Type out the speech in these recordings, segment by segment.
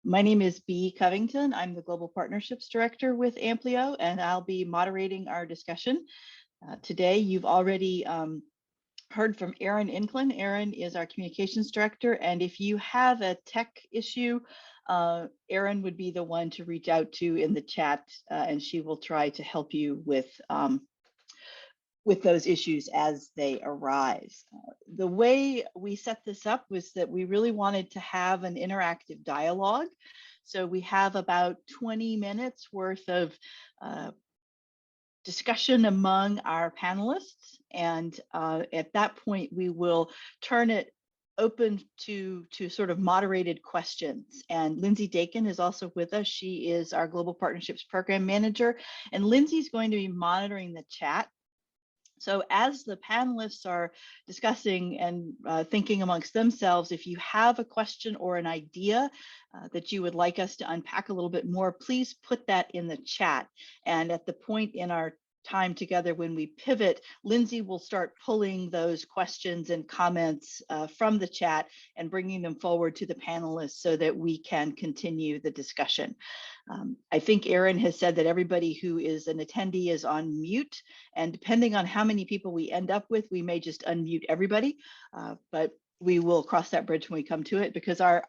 My name is Bea Covington. I'm the Global Partnerships Director with Amplio, and I'll be moderating our discussion. Today, you've already heard from Erin Inclin. Erin is our Communications Director, and if you have a tech issue, Erin would be the one to reach out to in the chat, and she will try to help you with those issues as they arise. The way we set this up was that we really wanted to have an interactive dialogue. So we have about 20 minutes worth of discussion among our panelists. And at that point, we will turn it open to sort of moderated questions. And Lindsay Dakin is also with us. She is our Global Partnerships Program Manager. And Lindsay's going to be monitoring the chat. So as the panelists are discussing and thinking amongst themselves, if you have a question or an idea that you would like us to unpack a little bit more, please put that in the chat. And at the point in our time together when we pivot, Lindsay will start pulling those questions and comments from the chat and bringing them forward to the panelists so that we can continue the discussion. I think Erin has said that everybody who is an attendee is on mute, and depending on how many people we end up with, we may just unmute everybody, but we will cross that bridge when we come to it, because our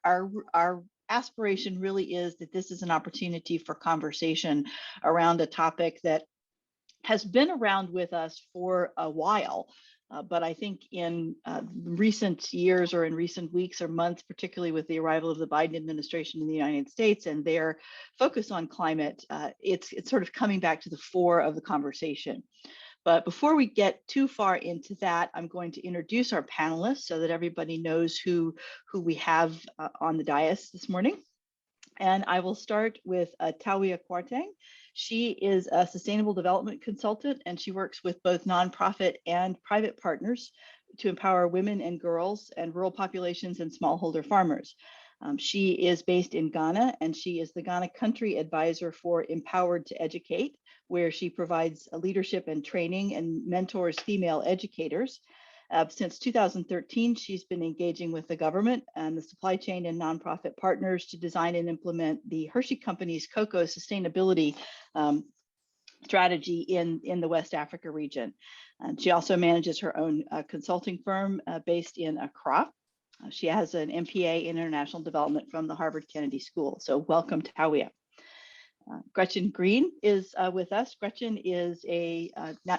aspiration really is that this is an opportunity for conversation around a topic that has been around with us for a while. But I think in recent years or in recent weeks or months, particularly with the arrival of the Biden administration in the United States and their focus on climate, it's sort of coming back to the fore of the conversation. But before we get too far into that, I'm going to introduce our panelists so that everybody knows who we have on the dais this morning. And I will start with Tawiah Agyarko-Kwarteng. She is a sustainable development consultant, and she works with both nonprofit and private partners to empower women and girls and rural populations and smallholder farmers. She is based in Ghana, and she is the Ghana Country Advisor for Empowered to Educate, where she provides leadership and training and mentors female educators. Since 2013, she's been engaging with the government and the supply chain and nonprofit partners to design and implement the Hershey Company's cocoa sustainability strategy in the West Africa region. She also manages her own consulting firm based in Accra. She has an MPA in International Development from the Harvard Kennedy School. So welcome, Tawiah. Gretchen Green is with us. Gretchen is a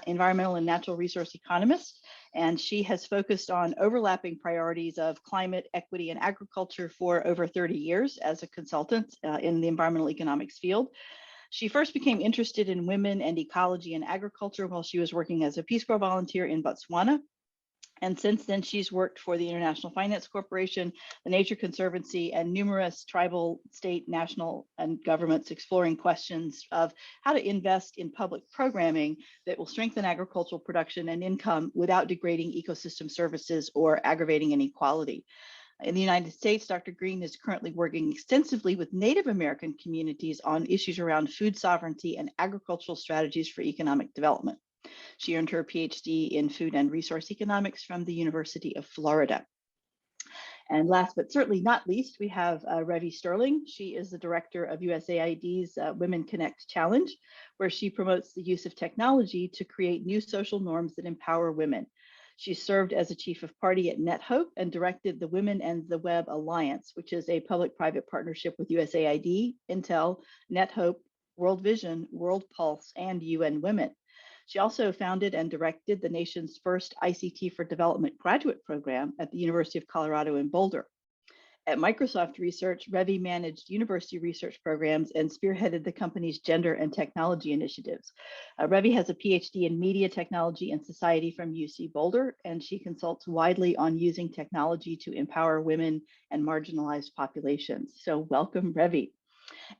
environmental and natural resource economist, and she has focused on overlapping priorities of climate, equity, and agriculture for over 30 years as a consultant in the environmental economics field. She first became interested in women and ecology and agriculture while she was working as a Peace Corps volunteer in Botswana. And since then, she's worked for the International Finance Corporation, the Nature Conservancy, and numerous tribal, state, national, and governments exploring questions of how to invest in public programming that will strengthen agricultural production and income without degrading ecosystem services or aggravating inequality. In the United States, Dr. Green is currently working extensively with Native American communities on issues around food sovereignty and agricultural strategies for economic development. She earned her PhD in food and resource economics from the University of Florida. And last but certainly not least, we have Revi Sterling. She is the director of USAID's Women Connect Challenge, where she promotes the use of technology to create new social norms that empower women. She served as a chief of party at NetHope and directed the Women and the Web Alliance, which is a public-private partnership with USAID, Intel, NetHope, World Vision, World Pulse, and UN Women. She also founded and directed the nation's first ICT for Development graduate program at the University of Colorado in Boulder. At Microsoft Research, Revi managed university research programs and spearheaded the company's gender and technology initiatives. Revi has a PhD in media technology and society from UC Boulder, and she consults widely on using technology to empower women and marginalized populations. So welcome, Revi.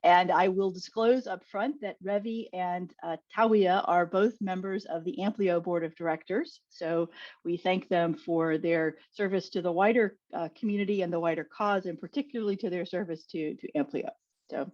And I will disclose up front that Revi and Tawiah are both members of the Amplio Board of Directors. So we thank them for their service to the wider community and the wider cause, and particularly to their service to Amplio. So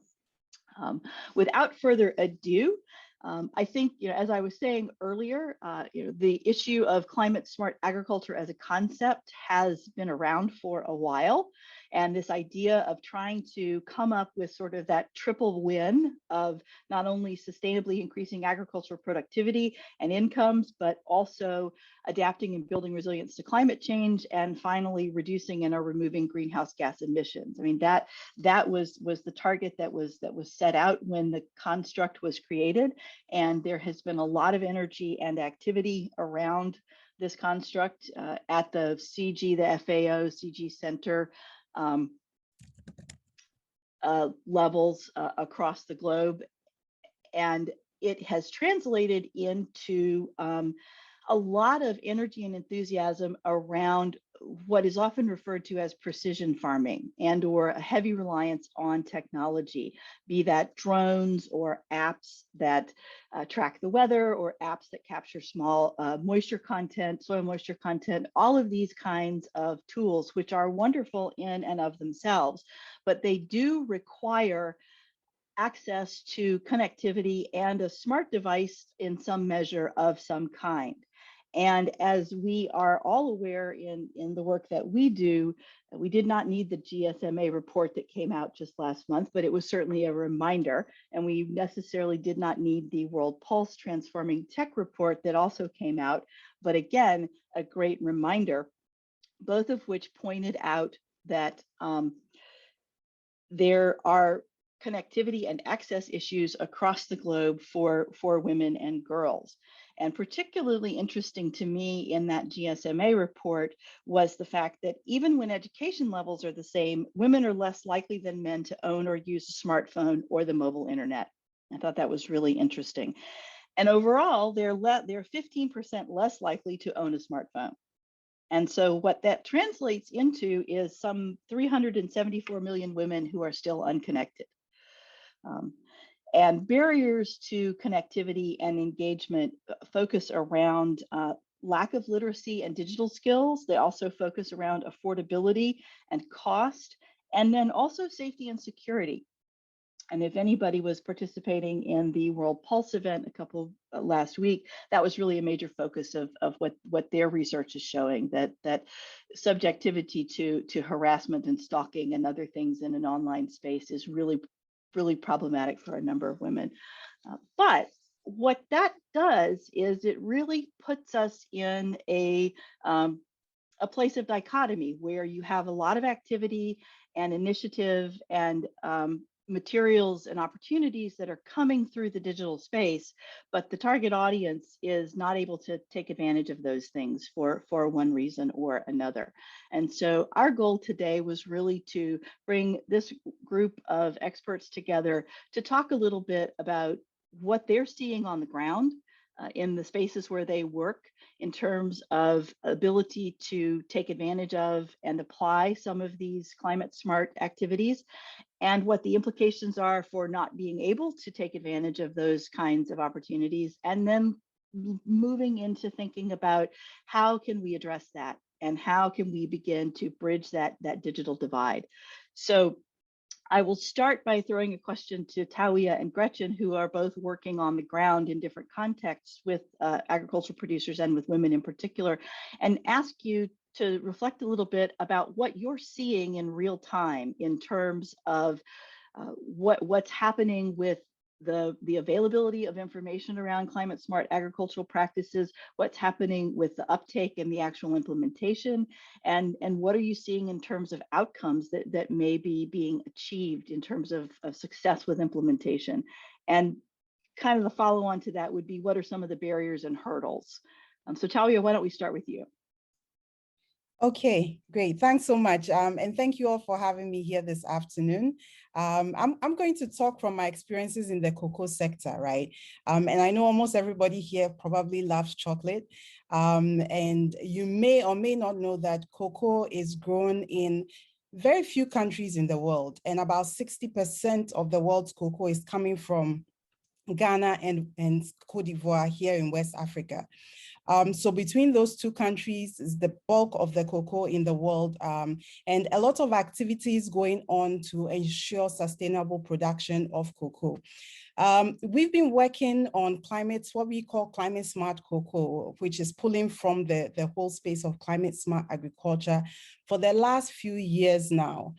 without further ado, I think, as I was saying earlier, the issue of climate smart agriculture as a concept has been around for a while. And this idea of trying to come up with sort of that triple win of not only sustainably increasing agricultural productivity and incomes, but also adapting and building resilience to climate change, and finally reducing and or removing greenhouse gas emissions. I mean, that was the target that was set out when the construct was created. And there has been a lot of energy and activity around this construct at the CG, the FAO, CG Center levels across the globe. And it has translated into a lot of energy and enthusiasm around what is often referred to as precision farming and or a heavy reliance on technology, be that drones or apps that track the weather, or apps that capture small moisture content, soil moisture content, all of these kinds of tools, which are wonderful in and of themselves, but they do require access to connectivity and a smart device in some measure of some kind. And as we are all aware in the work that we do, we did not need the GSMA report that came out just last month, but it was certainly a reminder. And we necessarily did not need the World Pulse Transforming Tech report that also came out, but again, a great reminder, both of which pointed out that there are connectivity and access issues across the globe for women and girls. And particularly interesting to me in that GSMA report was the fact that even when education levels are the same, women are less likely than men to own or use a smartphone or the mobile internet. I thought that was really interesting. And overall, they're 15% less likely to own a smartphone. And so what that translates into is some 374 million women who are still unconnected. And barriers to connectivity and engagement focus around lack of literacy and digital skills. They also focus around affordability and cost, and then also safety and security. And if anybody was participating in the World Pulse event last week, that was really a major focus of what their research is showing, that subjectivity to harassment and stalking and other things in an online space is really problematic for a number of women. But what that does is it really puts us in a place of dichotomy where you have a lot of activity and initiative and materials and opportunities that are coming through the digital space, but the target audience is not able to take advantage of those things for one reason or another. And so our goal today was really to bring this group of experts together to talk a little bit about what they're seeing on the ground in the spaces where they work in terms of ability to take advantage of and apply some of these climate smart activities, and what the implications are for not being able to take advantage of those kinds of opportunities, and then moving into thinking about how can we address that and how can we begin to bridge that digital divide. So I will start by throwing a question to Tawiah and Gretchen, who are both working on the ground in different contexts with agricultural producers and with women in particular, and ask you to reflect a little bit about what you're seeing in real time in terms of what's happening with the availability of information around climate smart agricultural practices, what's happening with the uptake and the actual implementation, and what are you seeing in terms of outcomes that may be being achieved in terms of success with implementation. And kind of the follow on to that would be, what are some of the barriers and hurdles? So Tawiah, why don't we start with you? Okay, great. Thanks so much. And thank you all for having me here this afternoon. I'm going to talk from my experiences in the cocoa sector, right? And I know almost everybody here probably loves chocolate. And you may or may not know that cocoa is grown in very few countries in the world. And about 60% of the world's cocoa is coming from Ghana and Cote d'Ivoire here in West Africa. So between those two countries is the bulk of the cocoa in the world, and a lot of activities going on to ensure sustainable production of cocoa. We've been working on what we call climate smart cocoa, which is pulling from the whole space of climate smart agriculture for the last few years now.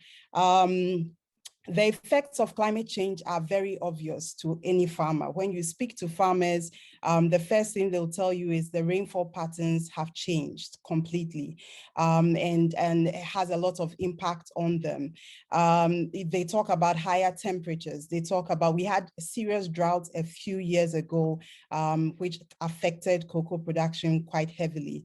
The effects of climate change are very obvious to any farmer. When you speak to farmers, the first thing they'll tell you is the rainfall patterns have changed completely, and it has a lot of impact on them. They talk about higher temperatures. They talk about, we had serious droughts a few years ago, which affected cocoa production quite heavily.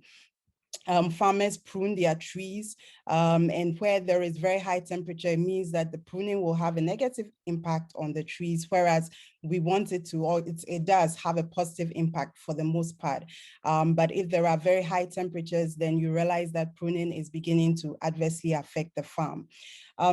Farmers prune their trees, and where there is very high temperature, it means that the pruning will have a negative impact on the trees, whereas we want it to, or it does have a positive impact for the most part. But if there are very high temperatures, then you realize that pruning is beginning to adversely affect the farm.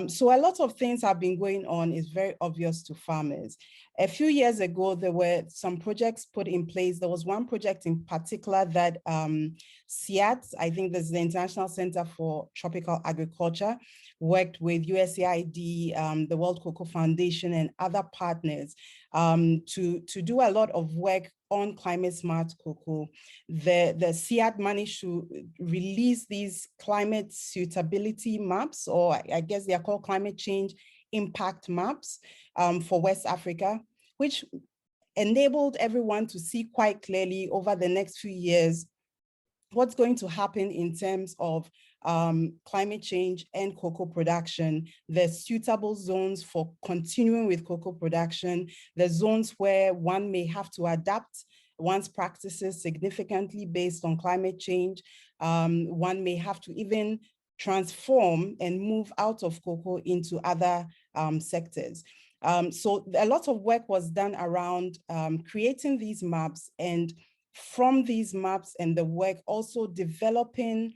So a lot of things have been going on, is very obvious to farmers. A few years ago, there were some projects put in place. There was one project in particular that CIAT, I think this is the International Center for Tropical Agriculture, worked with USAID, the World Cocoa Foundation, and other partners to do a lot of work on climate smart cocoa. The CIAT managed to release these climate suitability maps, or I guess they are called climate change impact maps, for West Africa, which enabled everyone to see quite clearly over the next few years what's going to happen in terms of climate change and cocoa production, the suitable zones for continuing with cocoa production, the zones where one may have to adapt one's practices significantly based on climate change. One may have to even transform and move out of cocoa into other sectors. So a lot of work was done around creating these maps, and from these maps and the work also developing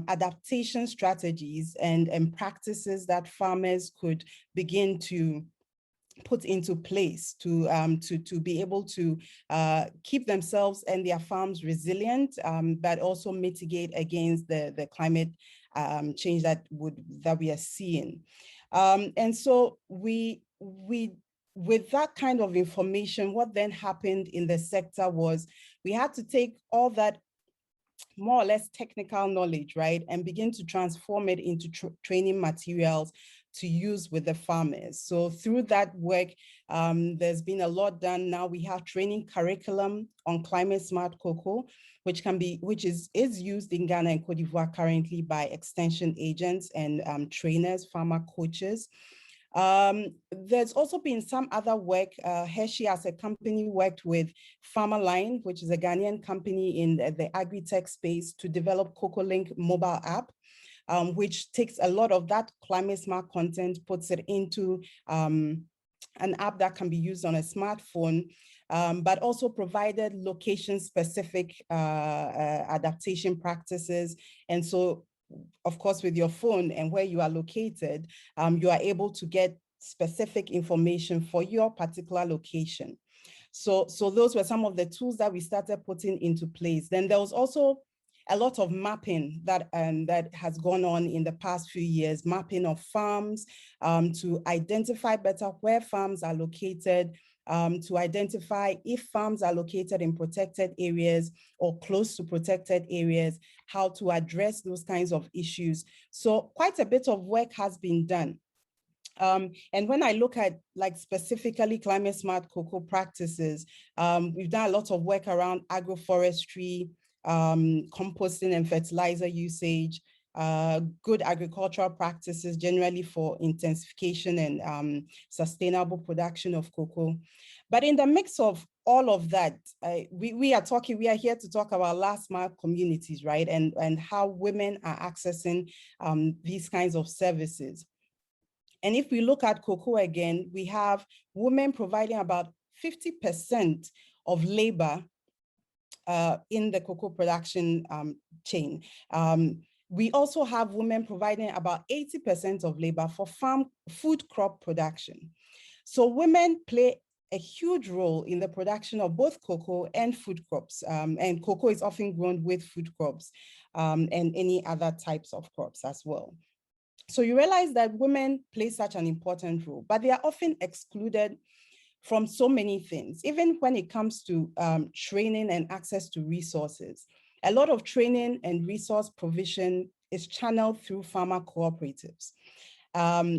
adaptation strategies and practices that farmers could begin to put into place to be able to keep themselves and their farms resilient, but also mitigate against the climate change that we are seeing. And so with that kind of information, what then happened in the sector was we had to take all that more or less technical knowledge, right, and begin to transform it into training materials to use with the farmers. So through that work, there's been a lot done. Now we have training curriculum on climate smart cocoa, which is used in Ghana and Cote d'Ivoire currently by extension agents and trainers, farmer coaches. There's also been some other work. Hershey as a company worked with Farmerline, which is a Ghanaian company in the agri-tech space, to develop CocoaLink mobile app, which takes a lot of that climate smart content, puts it into an app that can be used on a smartphone, but also provided location-specific adaptation practices. And so, of course, with your phone and where you are located, you are able to get specific information for your particular location. So those were some of the tools that we started putting into place. Then there was also a lot of mapping that has gone on in the past few years, mapping of farms to identify better where farms are located, to identify if farms are located in protected areas or close to protected areas, how to address those kinds of issues. So quite a bit of work has been done. And when I look at like specifically climate smart cocoa practices, we've done a lot of work around agroforestry, composting and fertilizer usage, good agricultural practices generally for intensification and sustainable production of cocoa. But in the mix of all of that, we are here to talk about last mile communities, right? And how women are accessing these kinds of services. And if we look at cocoa again, we have women providing about 50% of labor in the cocoa production chain. We also have women providing about 80% of labor for farm food crop production. So women play a huge role in the production of both cocoa and food crops. And cocoa is often grown with food crops and any other types of crops as well. So you realize that women play such an important role, but they are often excluded from so many things, even when it comes to training and access to resources. A lot of training and resource provision is channeled through farmer cooperatives.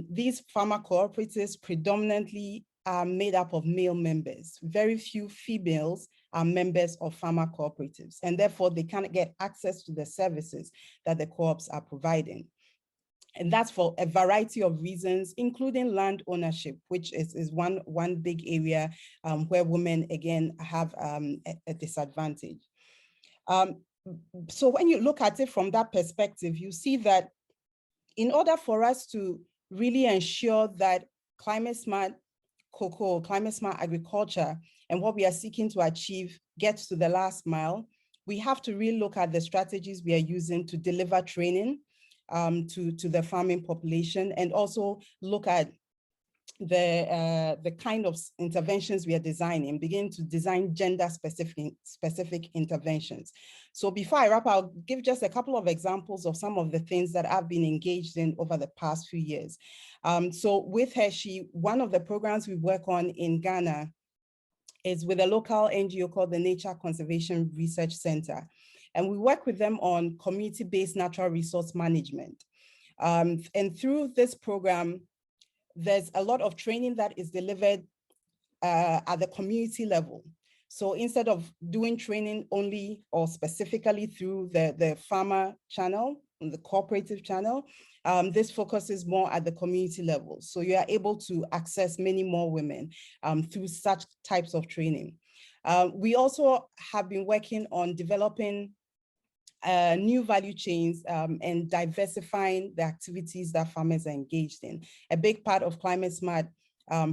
These farmer cooperatives predominantly are made up of male members. Very few females are members of farmer cooperatives, and therefore they cannot get access to the services that the co-ops are providing. And that's for a variety of reasons, including land ownership, which is one big area where women, again, have a disadvantage. So when you look at it from that perspective, you see that in order for us to really ensure that climate smart cocoa, climate smart agriculture, and what we are seeking to achieve gets to the last mile, we have to really look at the strategies we are using to deliver training to the farming population, and also look at the kind of interventions we are designing, begin to design gender specific interventions. So before I wrap, I'll give just a couple of examples of some of the things that I've been engaged in over the past few years. So with Hershey, one of the programs we work on in Ghana is with a local NGO called the Nature Conservation Research Center. And we work with them on community-based natural resource management. And through this program, there's a lot of training that is delivered at the community level. So instead of doing training only or specifically through the farmer channel, the cooperative channel, this focuses more at the community level. So you are able to access many more women through such types of training. We also have been working on developing new value chains and diversifying the activities that farmers are engaged in. A big part of climate smart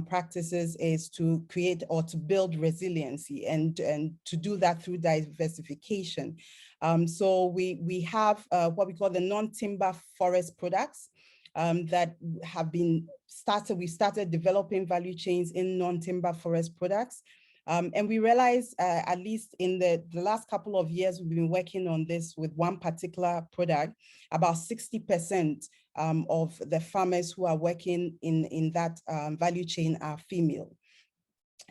practices is to create or to build resiliency, and to do that through diversification. So we have what we call the non-timber forest products that have been started. We started developing value chains in non-timber forest products. And we realized, at least in the last couple of years, we've been working on this with one particular product, about 60% of the farmers who are working in that value chain are female.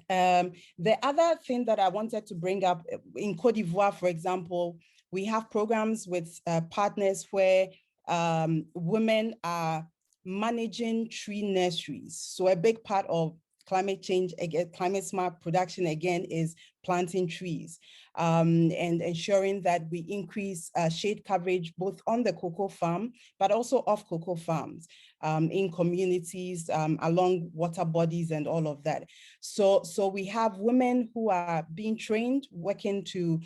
The other thing that I wanted to bring up, in Cote d'Ivoire, for example, we have programs with partners where women are managing tree nurseries. So a big part of climate change, climate smart production, again, is planting trees and ensuring that we increase shade coverage both on the cocoa farm, but also off cocoa farms in communities, along water bodies and all of that. So we have women who are being trained, working to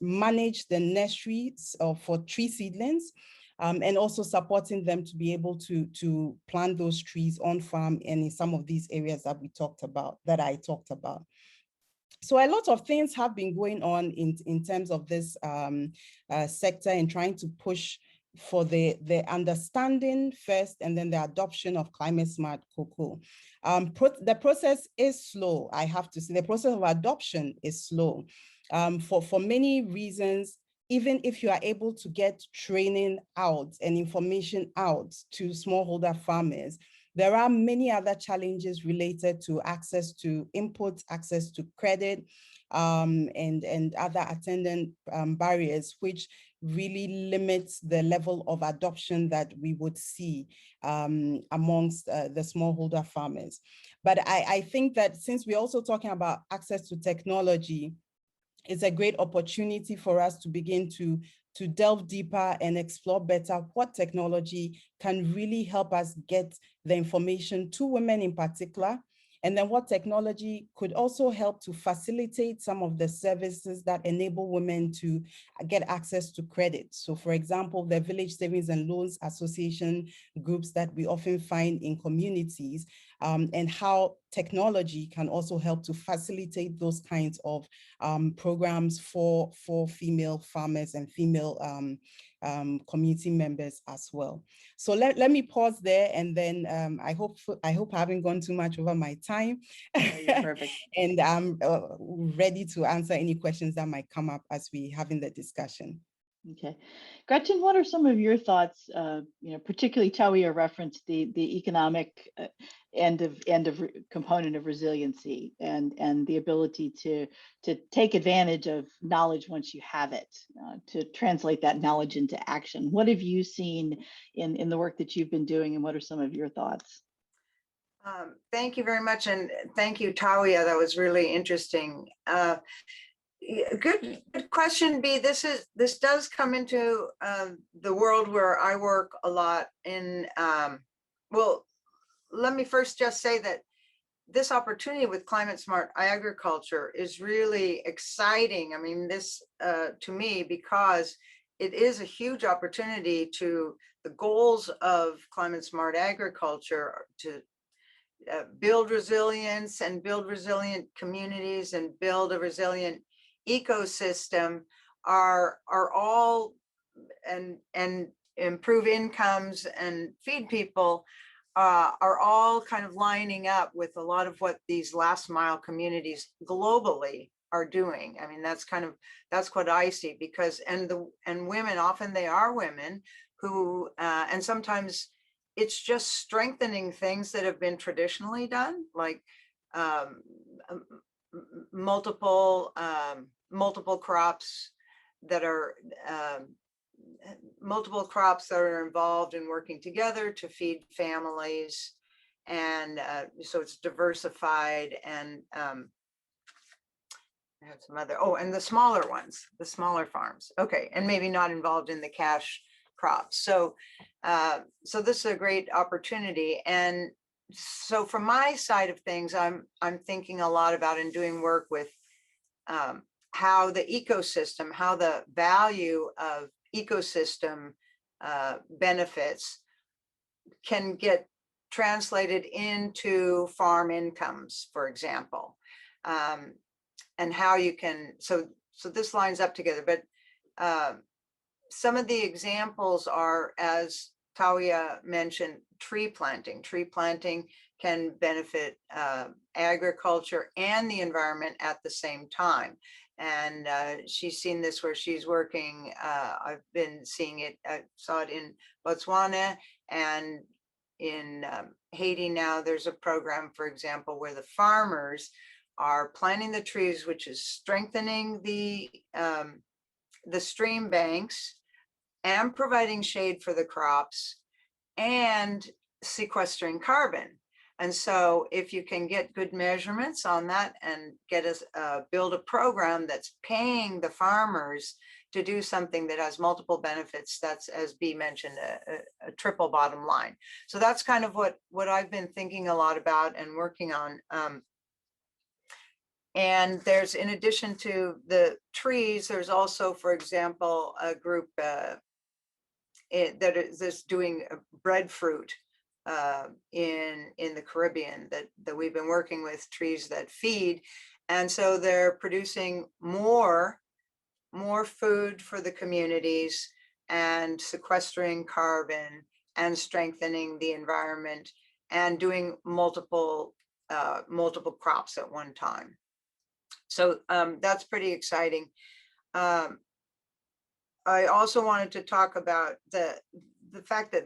manage the nurseries for tree seedlings, and also supporting them to be able to plant those trees on farm and in some of these areas that I talked about. So a lot of things have been going on in terms of this sector, and trying to push for the understanding first, and then the adoption of climate smart cocoa. The process is slow, I have to say. The process of adoption is slow for many reasons. Even if you are able to get training out and information out to smallholder farmers, there are many other challenges related to access to inputs, access to credit, and other attendant barriers, which really limits the level of adoption that we would see amongst the smallholder farmers. But I think that since we're also talking about access to technology, it's a great opportunity for us to begin to delve deeper and explore better what technology can really help us get the information to women in particular, and then what technology could also help to facilitate some of the services that enable women to get access to credit. So for example, the Village Savings and Loans Association groups that we often find in communities, and how technology can also help to facilitate those kinds of programs for female farmers and female community members as well. So let me pause there, and then I hope I haven't gone too much over my time. You're perfect. And I'm ready to answer any questions that might come up as we having the discussion. Okay, Gretchen, what are some of your thoughts? Particularly Tawiah referenced the economic end of component of resiliency and the ability to take advantage of knowledge once you have it, to translate that knowledge into action. What have you seen in the work that you've been doing, and what are some of your thoughts? Thank you very much, and thank you, Tawiah. That was really interesting. Good question, B. This does come into the world where I work a lot in. Well, let me first just say that this opportunity with climate smart agriculture is really exciting. I mean, this to me, because it is a huge opportunity to the goals of climate smart agriculture to build resilience and build resilient communities and build a resilient ecosystem are all and improve incomes and feed people are all kind of lining up with a lot of what these last mile communities globally are doing. I mean, that's what I see, because and women, often they are women who and sometimes it's just strengthening things that have been traditionally done, like multiple crops that are involved in working together to feed families, and so it's diversified. And I have some other, and the smaller ones, the smaller farms, okay, and maybe not involved in the cash crops. So so this is a great opportunity. And so from my side of things, I'm thinking a lot about and doing work with how the ecosystem, how the value of ecosystem benefits can get translated into farm incomes, for example, and how you can, so this lines up together. But some of the examples are, as Tawiah mentioned, tree planting. Tree planting can benefit agriculture and the environment at the same time. And she's seen this where she's working. I've been seeing it. I saw it in Botswana and in Haiti now. There's a program, for example, where the farmers are planting the trees, which is strengthening the stream banks and providing shade for the crops and sequestering carbon. And so if you can get good measurements on that and get us build a program that's paying the farmers to do something that has multiple benefits, that's, as B mentioned, a triple bottom line. So that's kind of what I've been thinking a lot about and working on. And there's, in addition to the trees, there's also, for example, a group that is doing breadfruit in the Caribbean that we've been working with, trees that feed. And so they're producing more food for the communities and sequestering carbon and strengthening the environment and doing multiple crops at one time. So that's pretty exciting. I also wanted to talk about the fact that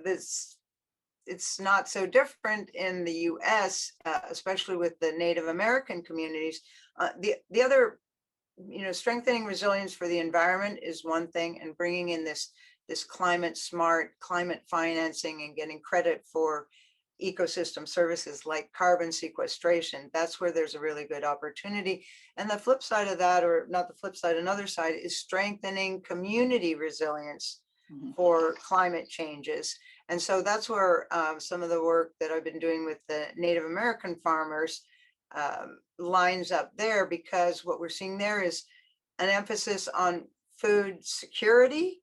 it's not so different in the US, especially with the Native American communities. The other, strengthening resilience for the environment is one thing, and bringing in this climate smart, climate financing and getting credit for ecosystem services like carbon sequestration, that's where there's a really good opportunity. And the flip side of that, or not the flip side, another side, is strengthening community resilience for climate changes. And so that's where some of the work that I've been doing with the Native American farmers lines up there, because what we're seeing there is an emphasis on food security,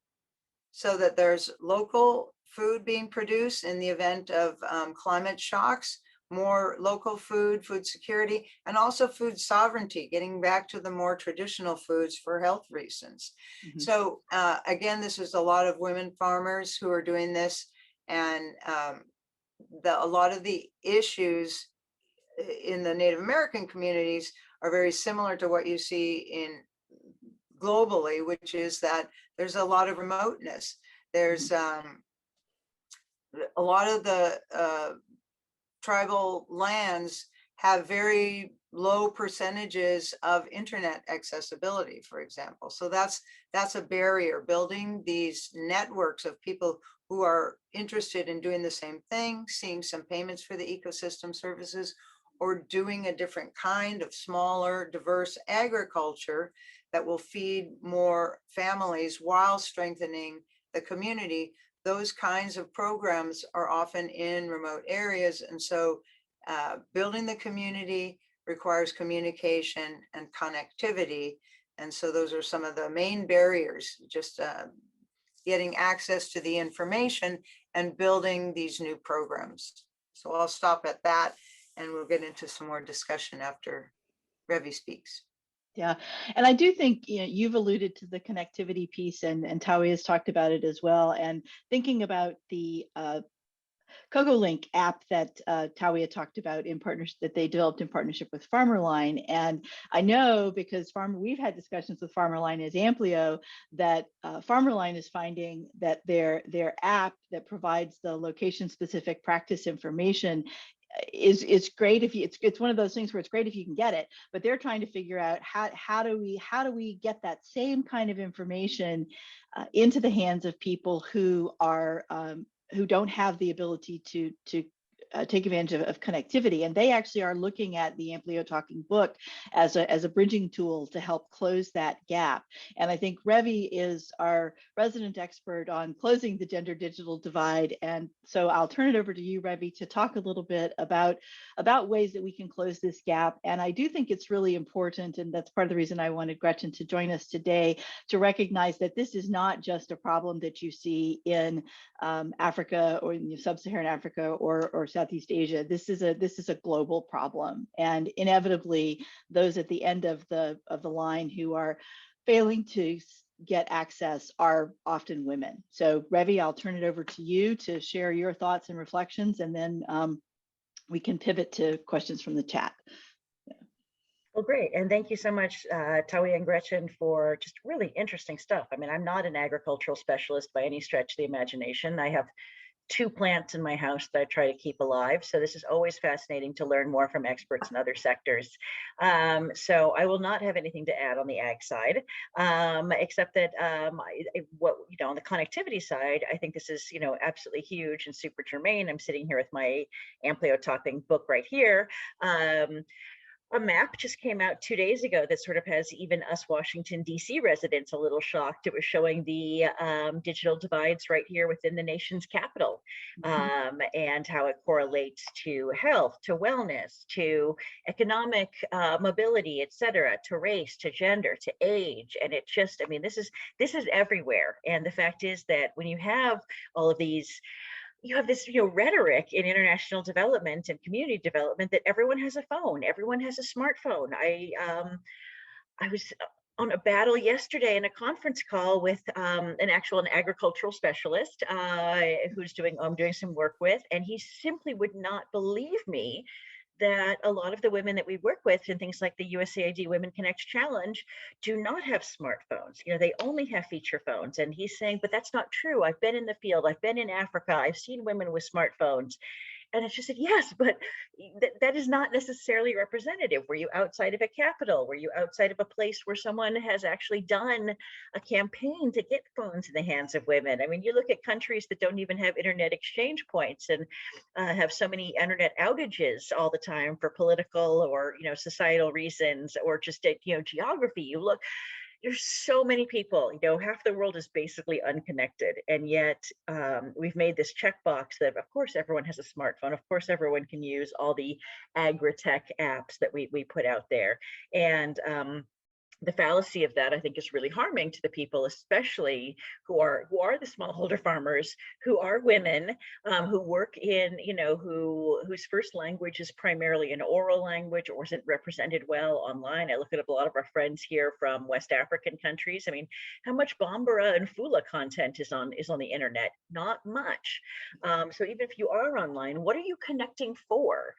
so that there's local food being produced in the event of climate shocks, more local food, food security, and also food sovereignty, getting back to the more traditional foods for health reasons. Mhm. So again, this is a lot of women farmers who are doing this, and a lot of the issues in the Native American communities are very similar to what you see in globally, which is that there's a lot of remoteness. There's a lot of the tribal lands have very low percentages of internet accessibility, for example. So that's a barrier. Building these networks of people who are interested in doing the same thing, seeing some payments for the ecosystem services, or doing a different kind of smaller, diverse agriculture that will feed more families while strengthening the community. Those kinds of programs are often in remote areas. And so building the community requires communication and connectivity. And so those are some of the main barriers, just getting access to the information and building these new programs. So I'll stop at that, and we'll get into some more discussion after Revi speaks. Yeah, and I do think, you know, you've alluded to the connectivity piece, and Tawiah has talked about it as well. And thinking about the CocoLink app that Tawiah talked about in partnership, that they developed in partnership with FarmerLine. And I know because we've had discussions with FarmerLine as Amplio, that FarmerLine is finding that their app that provides the location specific practice information is great if you, it's one of those things where it's great if you can get it, but they're trying to figure out how do we get that same kind of information into the hands of people who are who don't have the ability to take advantage of connectivity. And they actually are looking at the Amplio Talking Book as a bridging tool to help close that gap. And I think Revi is our resident expert on closing the gender digital divide. And so I'll turn it over to you, Revi, to talk a little bit about ways that we can close this gap. And I do think it's really important, and that's part of the reason I wanted Gretchen to join us today, to recognize that this is not just a problem that you see in Africa or in sub-Saharan Africa or Southeast Asia. This is a global problem, and inevitably those at the end of the line who are failing to get access are often women. So Revi, I'll turn it over to you to share your thoughts and reflections, and then we can pivot to questions from the chat. Well, great. And thank you so much, Tawiah and Gretchen, for just really interesting stuff. I mean, I'm not an agricultural specialist by any stretch of the imagination. I have 2 plants in my house that I try to keep alive. So this is always fascinating to learn more from experts in other sectors. So I will not have anything to add on the ag side, except that on the connectivity side, I think this is, absolutely huge and super germane. I'm sitting here with my Amplio Talking Book right here. A map just came out 2 days ago that sort of has even us Washington, D.C. residents a little shocked. It was showing the digital divides right here within the nation's capital, and how it correlates to health, to wellness, to economic mobility, et cetera, to race, to gender, to age. And it just, I mean, this is everywhere. And the fact is that when you have all of these, you have this, rhetoric in international development and community development that everyone has a phone, everyone has a smartphone. I was on a battle yesterday in a conference call with an agricultural specialist who's I'm doing some work with, and he simply would not believe me that a lot of the women that we work with in things like the USAID Women Connect Challenge do not have smartphones. They only have feature phones. And he's saying, but that's not true. I've been in the field. I've been in Africa. I've seen women with smartphones. And it's just said, yes, but that is not necessarily representative. Were you outside of a capital? Were you outside of a place where someone has actually done a campaign to get phones in the hands of women? I mean, you look at countries that don't even have internet exchange points and have so many internet outages all the time for political or, societal reasons, or just, geography. You look, there's so many people, half the world is basically unconnected. And yet we've made this checkbox that, of course, everyone has a smartphone. Of course, everyone can use all the agri-tech apps that we put out there. And the fallacy of that, I think, is really harming to the people, especially who are the smallholder farmers, who are women, who work in, whose first language is primarily an oral language or isn't represented well online. I look at a lot of our friends here from West African countries. I mean, how much Bambara and Fula content is on the internet? Not much. So even if you are online, what are you connecting for?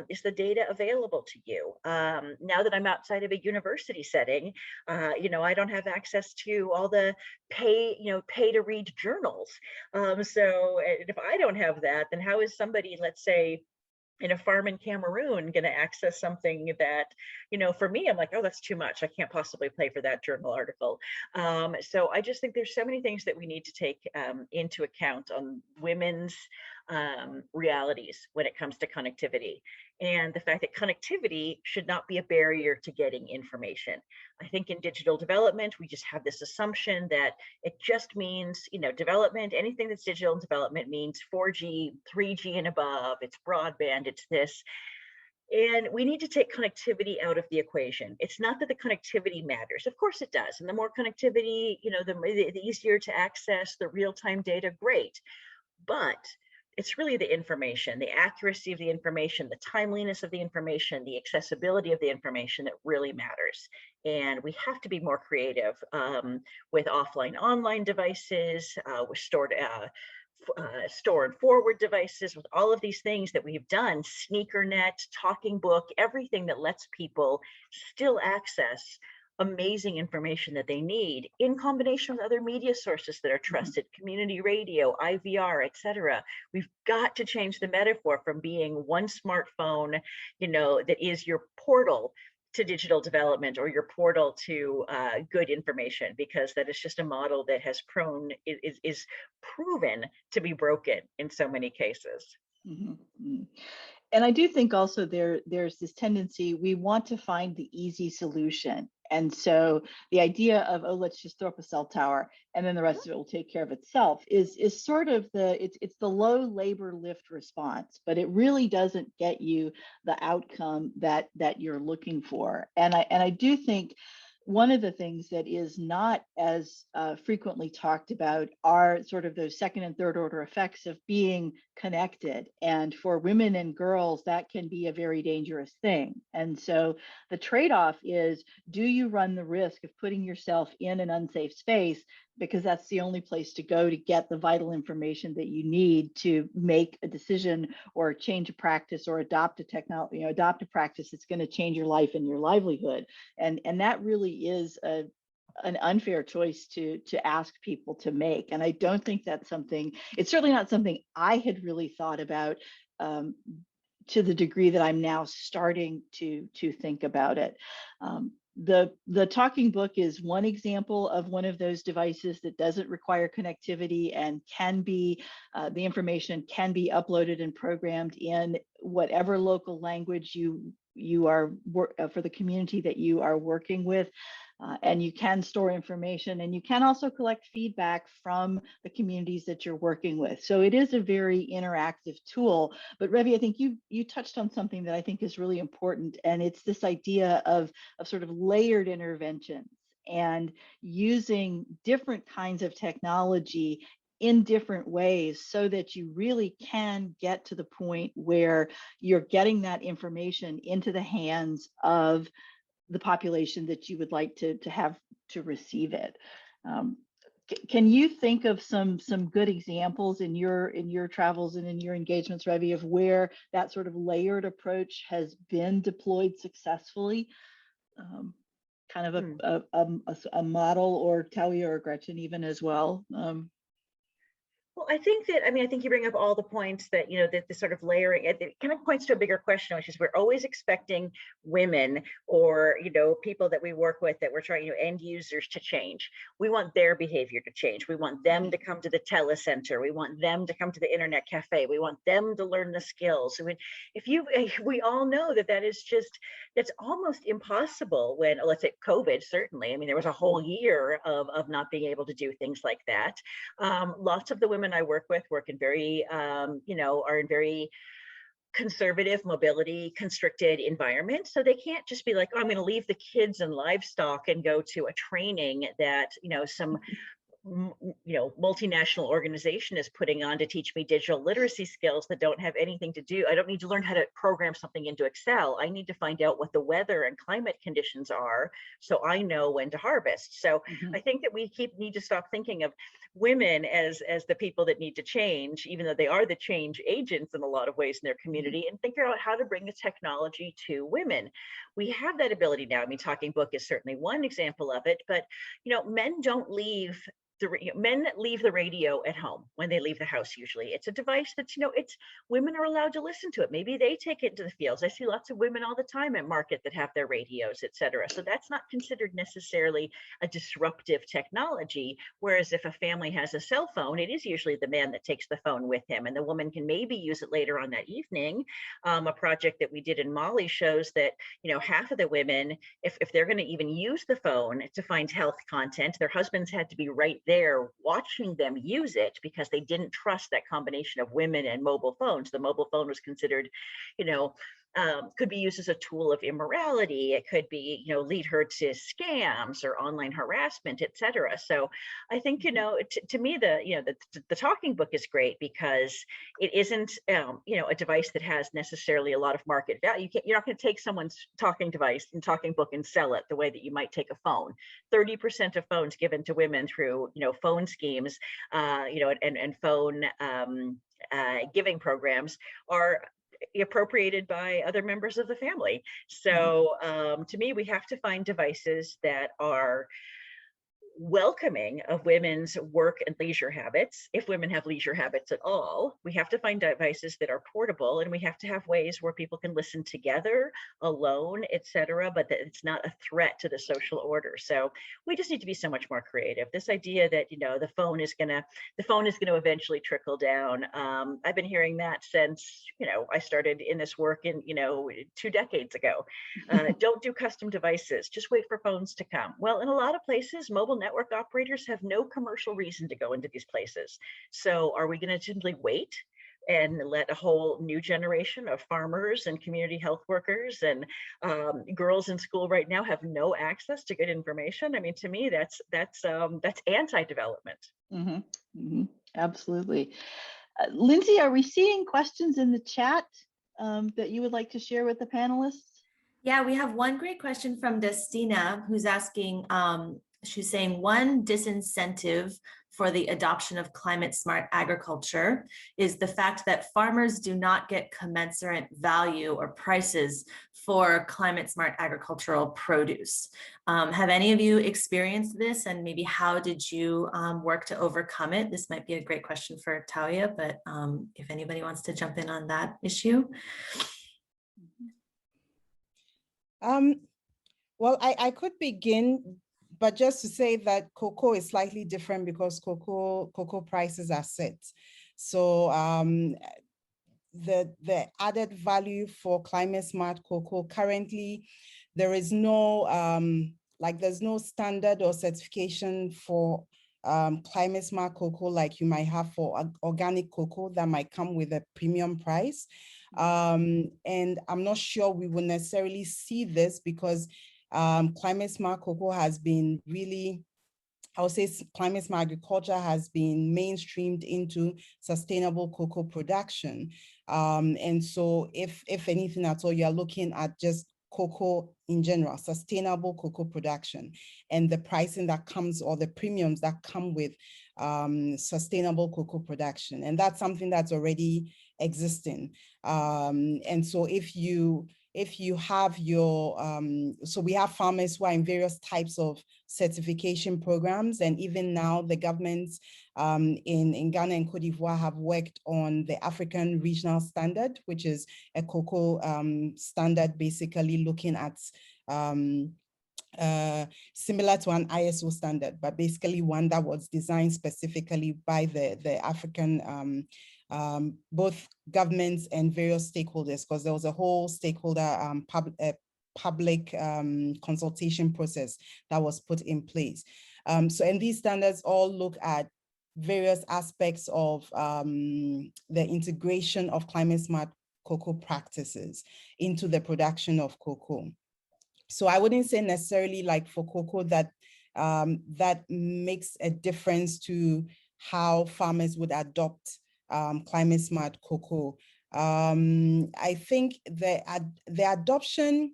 Is the data available to you? Now that I'm outside of a university setting, I don't have access to all the pay to read journals. So if I don't have that, then how is somebody, let's say, in a farm in Cameroon, going to access something that, for me, I'm like, oh, that's too much. I can't possibly pay for that journal article. So I just think there's so many things that we need to take into account on women's realities when it comes to connectivity, and the fact that connectivity should not be a barrier to getting information. I think in digital development, we just have this assumption that it just means, development, anything that's digital development means 4G, 3G and above, it's broadband, it's this. And we need to take connectivity out of the equation. It's not that the connectivity matters. Of course it does. And the more connectivity, the easier to access the real-time data, great. But it's really the information, the accuracy of the information, the timeliness of the information, the accessibility of the information that really matters. And we have to be more creative with offline, online devices, with store and forward devices, with all of these things that we've done, SneakerNet, Talking Book, everything that lets people still access amazing information that they need in combination with other media sources that are trusted, community radio, IVR, etc. We've got to change the metaphor from being one smartphone, that is your portal to digital development or your portal to good information, because that is just a model that has is proven to be broken in so many cases. Mm-hmm. And I do think also there's this tendency, we want to find the easy solution. And so the idea of, oh, let's just throw up a cell tower and then the rest of it will take care of itself is sort of it's the low labor lift response, but it really doesn't get you the outcome that you're looking for. And I do think one of the things that is not as frequently talked about are sort of those second and third order effects of being connected. And for women and girls, that can be a very dangerous thing. And so the trade-off is, do you run the risk of putting yourself in an unsafe space because that's the only place to go to get the vital information that you need to make a decision or change a practice or adopt a technology, adopt a practice that's going to change your life and your livelihood. And that really is an unfair choice to ask people to make. And I don't think that's something, it's certainly not something I had really thought about to the degree that I'm now starting to think about it. The Talking Book is one example of one of those devices that doesn't require connectivity and can be, the information can be uploaded and programmed in whatever local language you are for the community that you are working with. And you can store information, and you can also collect feedback from the communities that you're working with. So it is a very interactive tool. But Revi, I think you touched on something that I think is really important, and it's this idea of sort of layered interventions and using different kinds of technology in different ways so that you really can get to the point where you're getting that information into the hands of the population that you would like to have to receive it. Can you think of some good examples in your travels and in your engagements, Revi, of where that sort of layered approach has been deployed successfully? Kind of a model, or Tawiah or Gretchen even as well. Well, I think you bring up all the points that, that the sort of layering, it kind of points to a bigger question, which is we're always expecting women or, people that we work with that we're trying, end users to change. We want their behavior to change. We want them to come to the telecenter. We want them to come to the internet cafe. We want them to learn the skills. I mean, we all know that's almost impossible when, let's say COVID, certainly. I mean, there was a whole year of not being able to do things like that. Lots of the women I work with work in very, are in very conservative mobility constricted environment. So they can't just be like, oh, I'm going to leave the kids and livestock and go to a training that, some multinational organization is putting on to teach me digital literacy skills that don't have anything to do. I don't need to learn how to program something into Excel. I need to find out what the weather and climate conditions are so I know when to harvest. So I think that we need to stop thinking of women as the people that need to change, even though they are the change agents in a lot of ways in their community, and figure out how to bring the technology to women. We have that ability now. I mean, Talking Book is certainly one example of it, but men don't leave men leave the radio at home when they leave the house. Usually it's a device that's, it's women are allowed to listen to it. Maybe they take it into the fields. I see lots of women all the time at market that have their radios, etc. So that's not considered necessarily a disruptive technology. Whereas if a family has a cell phone, it is usually the man that takes the phone with him, and the woman can maybe use it later on that evening. A project that we did in Mali shows that, half of the women, if they're going to even use the phone to find health content, their husbands had to be right there watching them use it because they didn't trust that combination of women and mobile phones. The mobile phone was considered, could be used as a tool of immorality. It could be, lead her to scams or online harassment, etc. So I think, to me, the Talking Book is great because it isn't, a device that has necessarily a lot of market value. You're not going to take someone's talking device and Talking Book and sell it the way that you might take a phone. 30% of phones given to women through, phone schemes, and phone giving programs are appropriated by other members of the family. So to me, we have to find devices that are welcoming of women's work and leisure habits. If women have leisure habits at all, we have to find devices that are portable, and we have to have ways where people can listen together, alone, etc., but that it's not a threat to the social order. So we just need to be so much more creative. This idea that the phone is gonna eventually trickle down. I've been hearing that since I started in this work in 2 decades ago. Don't do custom devices. Just wait for phones to come. Well, in a lot of places, mobile network operators have no commercial reason to go into these places. So are we going to simply wait and let a whole new generation of farmers and community health workers and girls in school right now have no access to good information? I mean, to me, that's anti-development. Absolutely. Lindsay, are we seeing questions in the chat that you would like to share with the panelists? Yeah, we have one great question from Destina, who's asking, she's saying one disincentive for the adoption of climate smart agriculture is the fact that farmers do not get commensurate value or prices for climate smart agricultural produce. Have any of you experienced this, and maybe how did you work to overcome it? This might be a great question for Tawiah, but if anybody wants to jump in on that issue. Well, I could begin, but just to say that cocoa is slightly different because cocoa prices are set. So the added value for climate smart cocoa, currently there is no there's no standard or certification for climate smart cocoa like you might have for organic cocoa that might come with a premium price. And I'm not sure we will necessarily see this because climate smart cocoa has been really, I would say climate smart agriculture has been mainstreamed into sustainable cocoa production. And so if anything at all, you're looking at just cocoa in general, sustainable cocoa production, and the pricing that comes, or the premiums that come with sustainable cocoa production. And that's something that's already existing. And so if you have your, so we have farmers who are in various types of certification programs, and even now the governments in Ghana and Cote d'Ivoire have worked on the African Regional Standard, which is a cocoa standard, basically looking at similar to an ISO standard, but basically one that was designed specifically by the African both governments and various stakeholders, because there was a whole stakeholder public consultation process that was put in place. And these standards all look at various aspects of the integration of climate smart cocoa practices into the production of cocoa. So I wouldn't say necessarily like for cocoa that that makes a difference to how farmers would adopt climate smart cocoa. I think the adoption,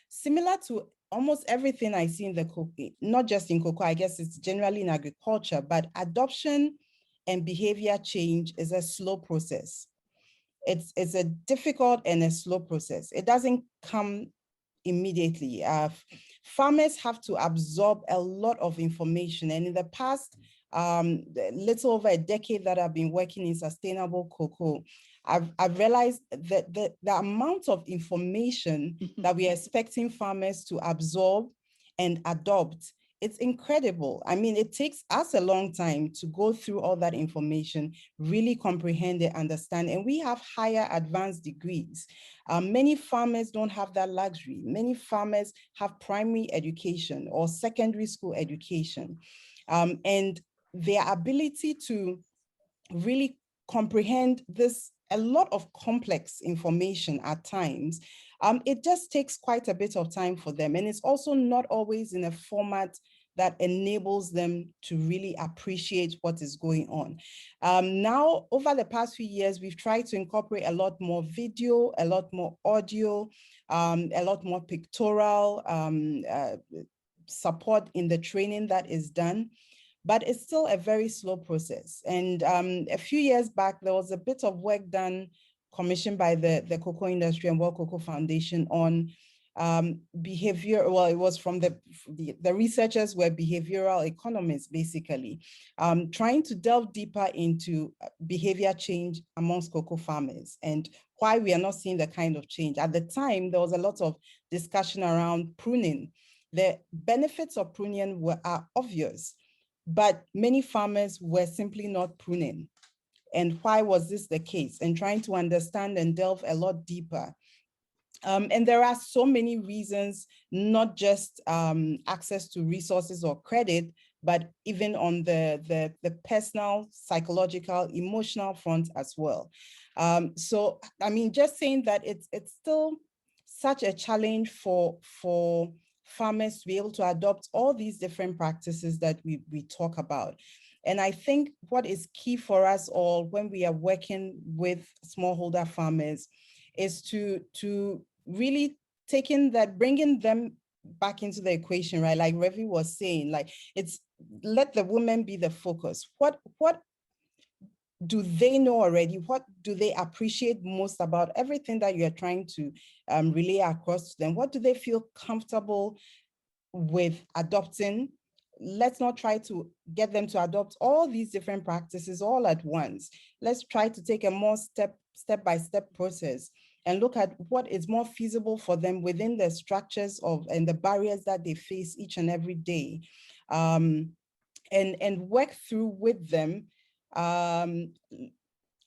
similar to almost everything I see in the cocoa, not just in cocoa, I guess it's generally in agriculture, but adoption and behavior change is a slow process. It's a difficult and a slow process. It doesn't come immediately. Farmers have to absorb a lot of information. And in the past, little over a decade that I've been working in sustainable cocoa, I've realized that the amount of information that we are expecting farmers to absorb and adopt, it's incredible. I mean, it takes us a long time to go through all that information, really comprehend it, understand, and we have higher advanced degrees. Many farmers don't have that luxury. Many farmers have primary education or secondary school education. And their ability to really comprehend this, a lot of complex information at times, it just takes quite a bit of time for them. And it's also not always in a format that enables them to really appreciate what is going on. Now, over the past few years, we've tried to incorporate a lot more video, a lot more audio, a lot more pictorial support in the training that is done. But it's still a very slow process. And a few years back, there was a bit of work done, commissioned by the Cocoa Industry and World Cocoa Foundation on behavior. Well, it was from the researchers were behavioral economists, basically, trying to delve deeper into behavior change amongst cocoa farmers and why we are not seeing the kind of change. At the time, there was a lot of discussion around pruning. The benefits of pruning are obvious, but many farmers were simply not pruning. And why was this the case? And trying to understand and delve a lot deeper. And there are so many reasons, not just access to resources or credit, but even on the personal, psychological, emotional front as well. So, I mean, just saying that it's still such a challenge for farmers to be able to adopt all these different practices that we talk about. And I think what is key for us all when we are working with smallholder farmers is to really bringing them back into the equation, right? Like Revi was saying, like it's let the women be the focus. What do they know already? What do they appreciate most about everything that you're trying to relay across to them? What do they feel comfortable with adopting? Let's not try to get them to adopt all these different practices all at once. Let's try to take a more step-by-step process and look at what is more feasible for them within the structures and the barriers that they face each and every day, and work through with them.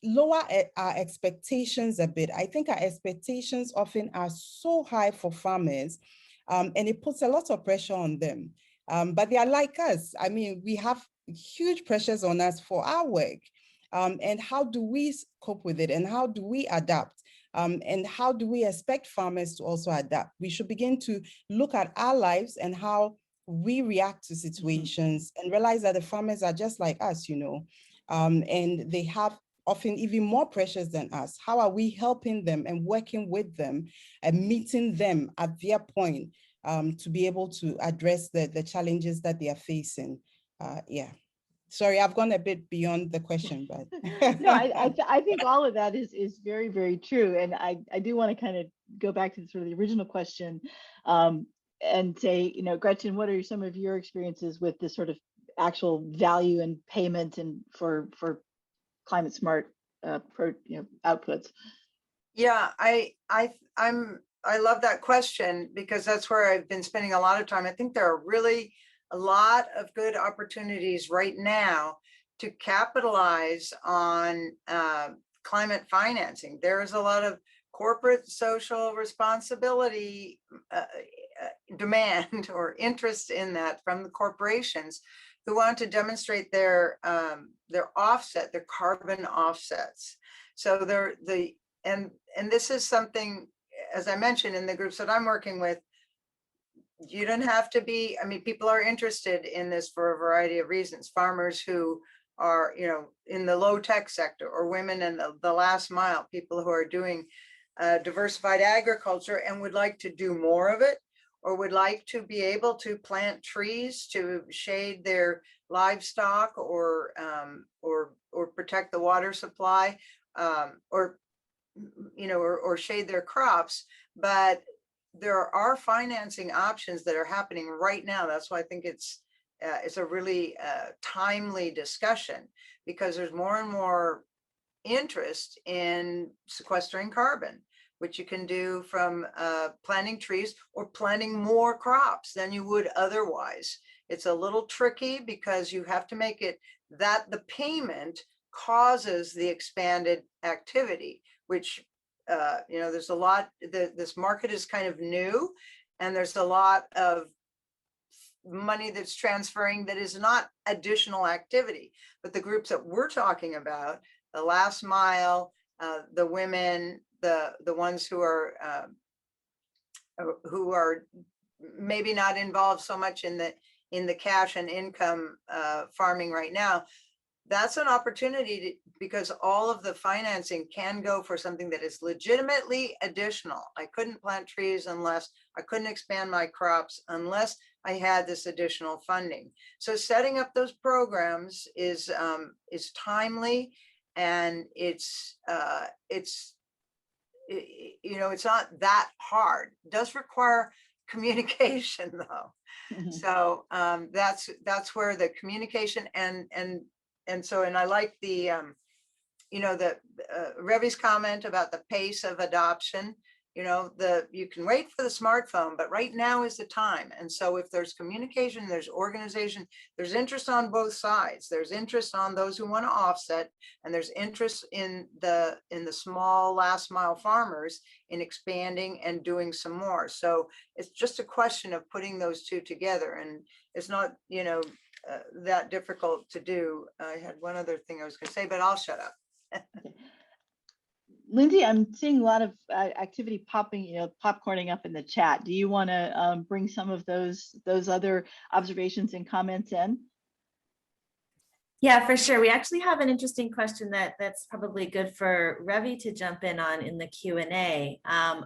Lower our expectations a bit. I think our expectations often are so high for farmers, and it puts a lot of pressure on them. But they are like us. I mean, we have huge pressures on us for our work. And how do we cope with it? And how do we adapt? And how do we expect farmers to also adapt? We should begin to look at our lives and how we react to situations and realize that the farmers are just like us, you know, and they have often even more pressures than us. How are we helping them and working with them and meeting them at their point to be able to address the challenges that they are facing? Yeah. Sorry, I've gone a bit beyond the question, but. No, I think all of that is very, very true. And I do want to kind of go back to sort of the original question and say, you know, Gretchen, what are some of your experiences with this sort of actual value and payment and for climate smart outputs? Yeah, I love that question because that's where I've been spending a lot of time. I think there are really a lot of good opportunities right now to capitalize on climate financing. There's a lot of corporate social responsibility demand or interest in that from the corporations who want to demonstrate their offset, their carbon offsets. So the and this is something, as I mentioned, in the groups that I'm working with, you don't have to be, I mean, people are interested in this for a variety of reasons. Farmers who are, you know, in the low tech sector, or women in the last mile, people who are doing diversified agriculture and would like to do more of it, or would like to be able to plant trees to shade their livestock, or protect the water supply, or you know, or shade their crops. But there are financing options that are happening right now. That's why I think it's a really timely discussion, because there's more and more interest in sequestering carbon, which you can do from planting trees or planting more crops than you would otherwise. It's a little tricky because you have to make it that the payment causes the expanded activity, which you know, there's a lot, this market is kind of new, and there's a lot of money that's transferring that is not additional activity. But the groups that we're talking about, the last mile, the women, the ones who are maybe not involved so much in the cash and income farming right now, that's an opportunity because all of the financing can go for something that is legitimately additional. I couldn't plant trees unless, I couldn't expand my crops unless I had this additional funding. So setting up those programs is timely, and it's you know, it's not that hard. It does require communication though. So that's where the communication and I like the you know, the Revi's comment about the pace of adoption. You know, you can wait for the smartphone, but right now is the time. And so if there's communication, there's organization, there's interest on both sides. There's interest on those who want to offset, and there's interest in the small last mile farmers in expanding and doing some more. So it's just a question of putting those two together, and it's not, you know, that difficult to do. I had one other thing I was going to say, but I'll shut up. Lindsay, I'm seeing a lot of activity popping, you know, popcorning up in the chat. Do you want to bring some of those other observations and comments in? Yeah, for sure. We actually have an interesting question that's probably good for Revi to jump in on in the Q&A.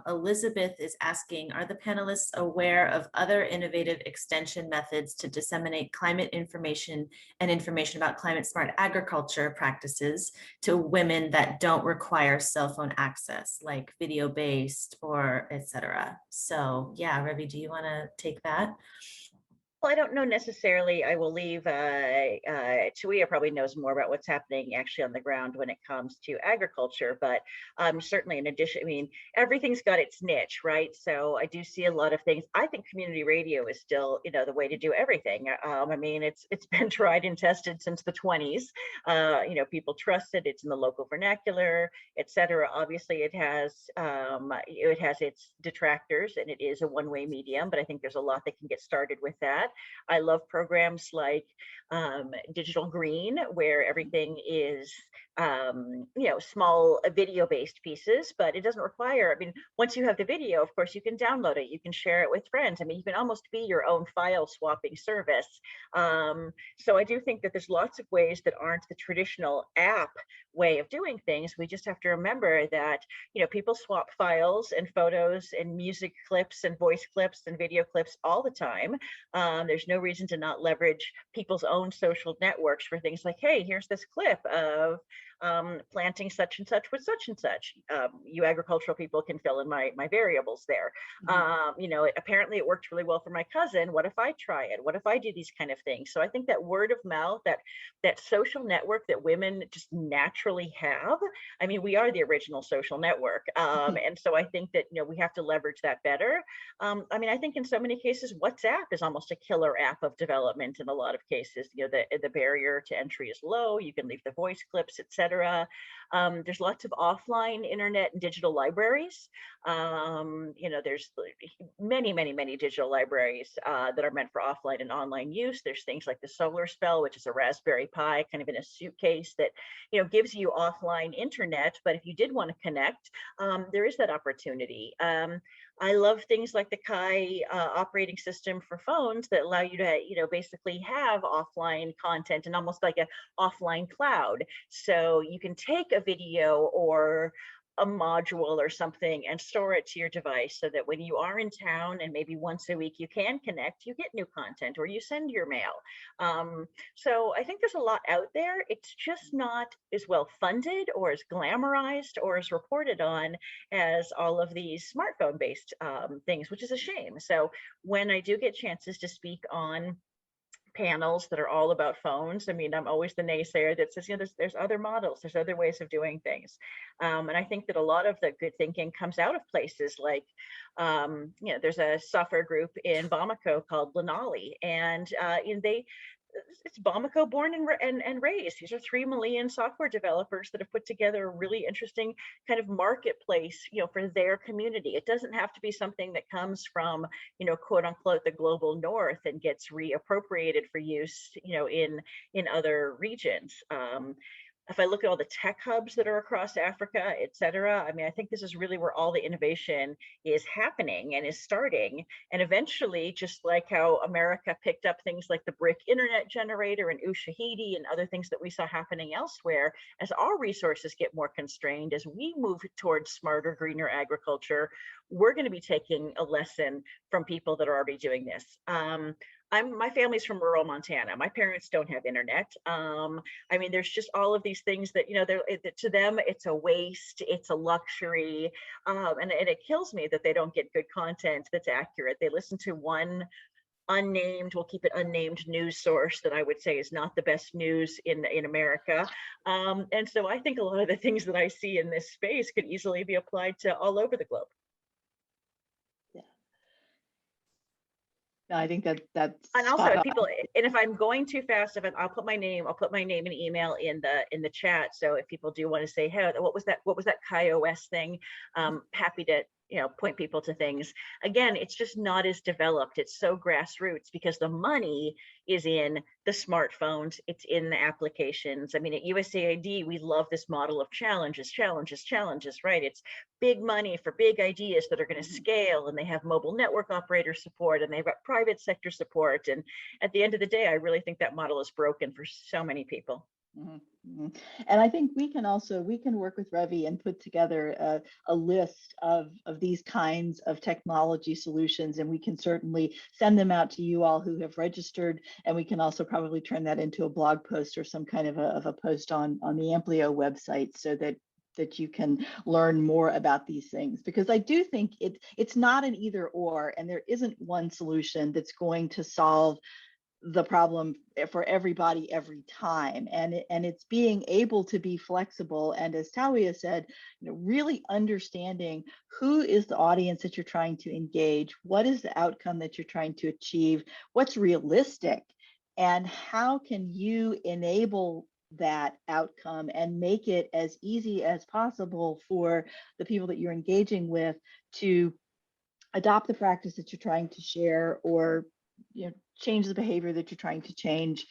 Elizabeth is asking, are the panelists aware of other innovative extension methods to disseminate climate information and information about climate smart agriculture practices to women that don't require cell phone access, like video-based or et cetera? So yeah, Revi, do you want to take that? Well, I don't know necessarily. I will leave, Tawiah probably knows more about what's happening actually on the ground when it comes to agriculture, but certainly in addition, I mean, everything's got its niche, right? So I do see a lot of things. I think community radio is still, you know, the way to do everything. I mean, it's been tried and tested since the 20s. You know, people trust it. It's in the local vernacular, et cetera. Obviously, it has its detractors, and it is a one-way medium, but I think there's a lot that can get started with that. I love programs like Digital Green, where everything is, you know, small video-based pieces, but it doesn't require, I mean, once you have the video, of course, you can download it, you can share it with friends. I mean, you can almost be your own file swapping service. So I do think that there's lots of ways that aren't the traditional app way of doing things. We just have to remember that, you know, people swap files and photos and music clips and voice clips and video clips all the time. There's no reason to not leverage people's own social networks for things like, hey, here's this clip of planting such and such with such and such. You agricultural people can fill in my variables there. You know, apparently it worked really well for my cousin. What if I try it? What if I do these kind of things? So I think that word of mouth, that social network that women just naturally have. I mean, we are the original social network. And so I think that, you know, we have to leverage that better. I mean, I think in so many cases, WhatsApp is almost a killer app of development in a lot of cases. You know, the barrier to entry is low. You can leave the voice clips, etc. There's lots of offline internet and digital libraries. There's many digital libraries that are meant for offline and online use. There's things like the Solar Spell, which is a Raspberry Pi kind of in a suitcase that, gives you offline internet. But if you did want to connect, there is that opportunity. I love things like the Kai operating system for phones that allow you to, basically have offline content and almost like an offline cloud. So you can take a video or a module or something and store it to your device so that when you are in town and maybe once a week you can connect, you get new content or you send your mail. So I think there's a lot out there. It's just not as well funded or as glamorized or as reported on as all of these smartphone based things, which is a shame. So when I do get chances to speak on panels that are all about phones, I mean, I'm always the naysayer that says, there's other models, there's other ways of doing things. And I think that a lot of the good thinking comes out of places like, there's a software group in Bamako called Lanali, and it's Bamako born and raised. These are 3 Malian software developers that have put together a really interesting kind of marketplace, for their community. It doesn't have to be something that comes from, quote unquote, the global north and gets reappropriated for use, in other regions. If I look at all the tech hubs that are across Africa, et cetera, I mean, I think this is really where all the innovation is happening and is starting. And eventually, just like how America picked up things like the brick internet generator and Ushahidi and other things that we saw happening elsewhere, as our resources get more constrained, as we move towards smarter, greener agriculture, we're going to be taking a lesson from people that are already doing this. My family's from rural Montana. My parents don't have internet. I mean, there's just all of these things that, to them, it's a waste, it's a luxury. And it kills me that they don't get good content that's accurate. They listen to one unnamed, we'll keep it unnamed, news source that I would say is not the best news in America. And so I think a lot of the things that I see in this space could easily be applied to all over the globe. I think that's and also if I'm going too fast, I'll put my name and email in the chat. So if people do want to say, hey, what was that KaiOS thing? Happy to point people to things. Again, it's just not as developed. It's so grassroots because the money is in the smartphones, it's in the applications. I mean, at USAID, we love this model of challenges, right? It's big money for big ideas that are going to scale, and they have mobile network operator support, and they've got private sector support. And at the end of the day, I really think that model is broken for so many people. Mm-hmm. And I think we can work with Revi and put together a list of these kinds of technology solutions, and we can certainly send them out to you all who have registered, and we can also probably turn that into a blog post or some kind of a post on the Amplio website so that you can learn more about these things, because I do think it's not an either or, and there isn't one solution that's going to solve the problem for everybody every time, and it's being able to be flexible, and as Tawiah said, really understanding who is the audience that you're trying to engage, what is the outcome that you're trying to achieve, what's realistic, and how can you enable that outcome and make it as easy as possible for the people that you're engaging with to adopt the practice that you're trying to share, or change the behavior that you're trying to change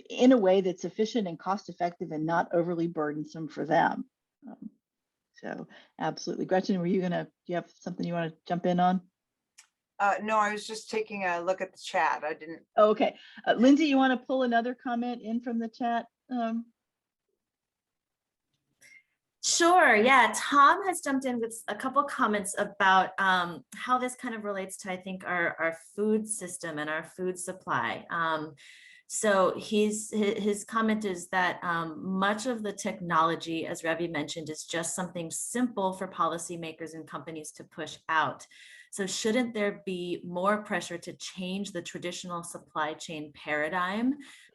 in a way that's efficient and cost effective and not overly burdensome for them. So absolutely. Gretchen, do you have something you want to jump in on? No, I was just taking a look at the chat. I didn't. Oh, okay. Lindsay, you want to pull another comment in from the chat? Sure. Yeah. Tom has jumped in with a couple comments about how this kind of relates to, I think, our food system and our food supply. So his comment is that much of the technology, as Revi mentioned, is just something simple for policymakers and companies to push out. So shouldn't there be more pressure to change the traditional supply chain paradigm,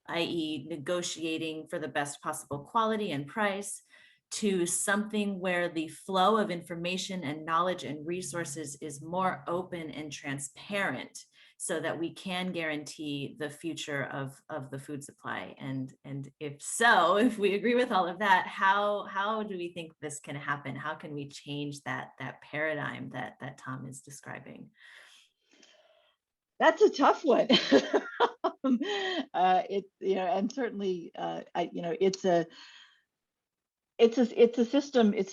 i.e. negotiating for the best possible quality and price, to something where the flow of information and knowledge and resources is more open and transparent, so that we can guarantee the future of the food supply? And if so, if we agree with all of that, how do we think this can happen? How can we change that paradigm that Tom is describing? That's a tough one. And certainly, it's a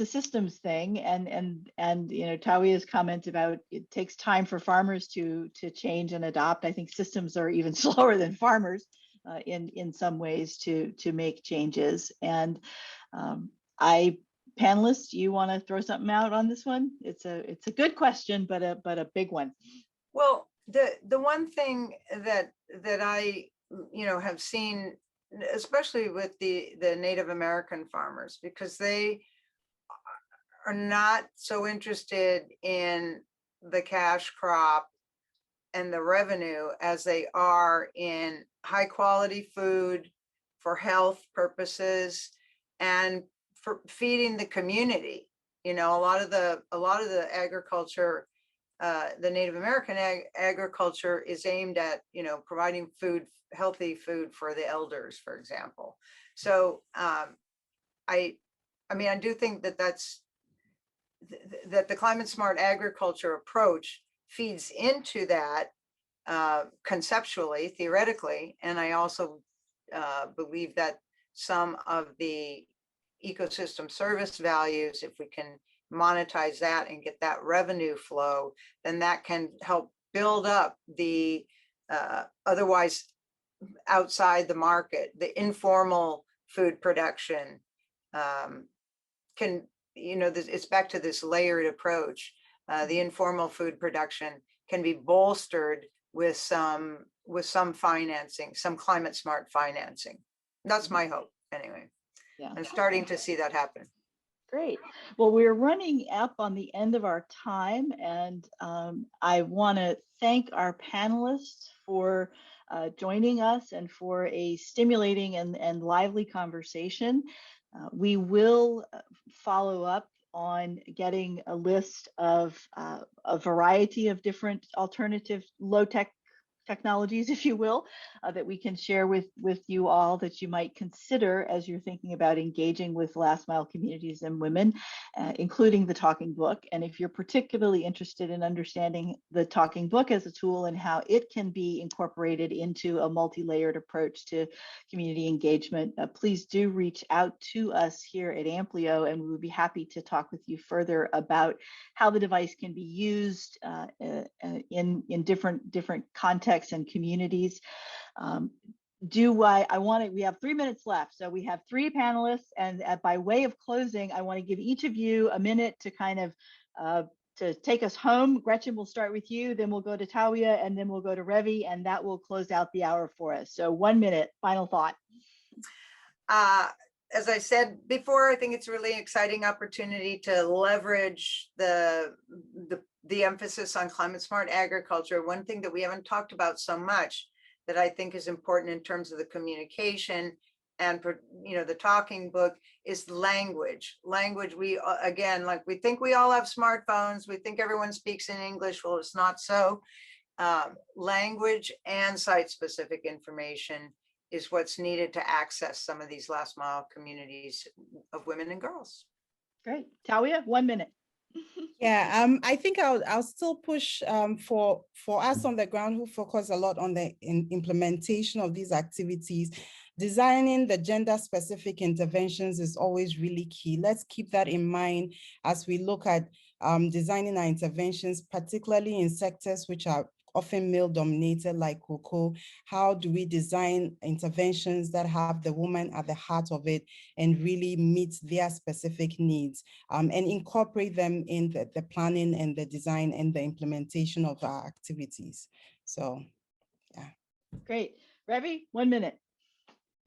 systems thing, and Tawiah's comment about it takes time for farmers to change and adopt. I think systems are even slower than farmers in some ways to make changes. And panelists, you want to throw something out on this one? It's a good question, but a big one. Well, the one thing that I have seen, especially with the Native American farmers, because they are not so interested in the cash crop and the revenue as they are in high quality food for health purposes and for feeding the community. A lot of the agriculture, the Native American agriculture is aimed at, providing food, healthy food for the elders, for example. So I do think that that the climate smart agriculture approach feeds into that conceptually, theoretically, and I also believe that some of the ecosystem service values, if we can monetize that and get that revenue flow, then that can help build up the otherwise outside the market, the informal food production it's back to this layered approach. The informal food production can be bolstered with some financing, some climate smart financing. That's my hope anyway. Yeah. I'm starting to see that happen. Great. Well, we're running up on the end of our time, and I want to thank our panelists for joining us and for a stimulating and lively conversation. We will follow up on getting a list of a variety of different alternative low-tech technologies, if you will, that we can share with you all that you might consider as you're thinking about engaging with last mile communities and women, including the talking book. And if you're particularly interested in understanding the talking book as a tool and how it can be incorporated into a multi-layered approach to community engagement, please do reach out to us here at Amplio, and we would be happy to talk with you further about how the device can be used in different contexts and communities. We have 3 minutes left. So we have 3 panelists, and by way of closing, I want to give each of you a minute to kind of to take us home. Gretchen, we'll start with you, then we'll go to Tawiah, and then we'll go to Revi, and that will close out the hour for us. So 1 minute, final thought. As I said before, I think it's a really exciting opportunity to leverage the emphasis on climate smart agriculture. One thing that we haven't talked about so much that I think is important in terms of the communication and the talking book is language. We think we all have smartphones. We think everyone speaks in English. Well, it's not so. Language and site-specific information is what's needed to access some of these last mile communities of women and girls. Great. Tawiah, 1 minute. Yeah, I think I'll still push for us on the ground who focus a lot on the implementation of these activities. Designing the gender-specific interventions is always really key. Let's keep that in mind as we look at designing our interventions, particularly in sectors which are often male-dominated like cocoa. How do we design interventions that have the woman at the heart of it and really meet their specific needs, and incorporate them in the planning and the design and the implementation of our activities? So, yeah. Great. Revi, 1 minute.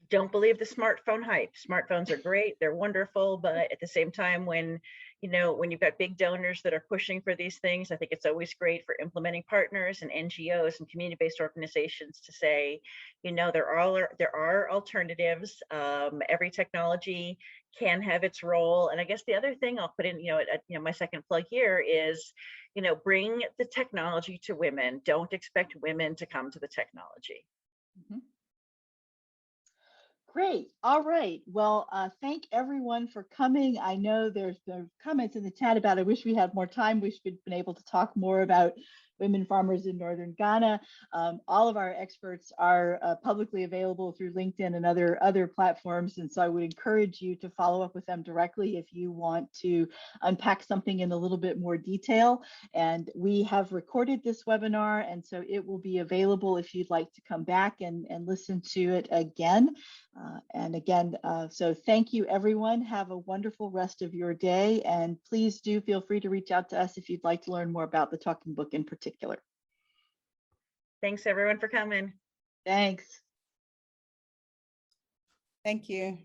Don't believe the smartphone hype. Smartphones are great, they're wonderful, but at the same time, when you know, when you've got big donors that are pushing for these things, I think it's always great for implementing partners and NGOs and community-based organizations to say, you know, there are alternatives. Every technology can have its role. And I guess the other thing I'll put in, you know, my second plug here is, you know, bring the technology to women. Don't expect women to come to the technology. Mhm. Great. All right. Well, thank everyone for coming. I know there's comments in the chat about I wish we had more time. Wish we'd been able to talk more about women farmers in northern Ghana. All of our experts are publicly available through LinkedIn and other platforms. And so I would encourage you to follow up with them directly if you want to unpack something in a little bit more detail. And we have recorded this webinar, and so it will be available if you'd like to come back and listen to it again. So thank you, everyone. Have a wonderful rest of your day. And please do feel free to reach out to us if you'd like to learn more about the Talking Book in particular. Thanks everyone for coming. Thanks. Thank you.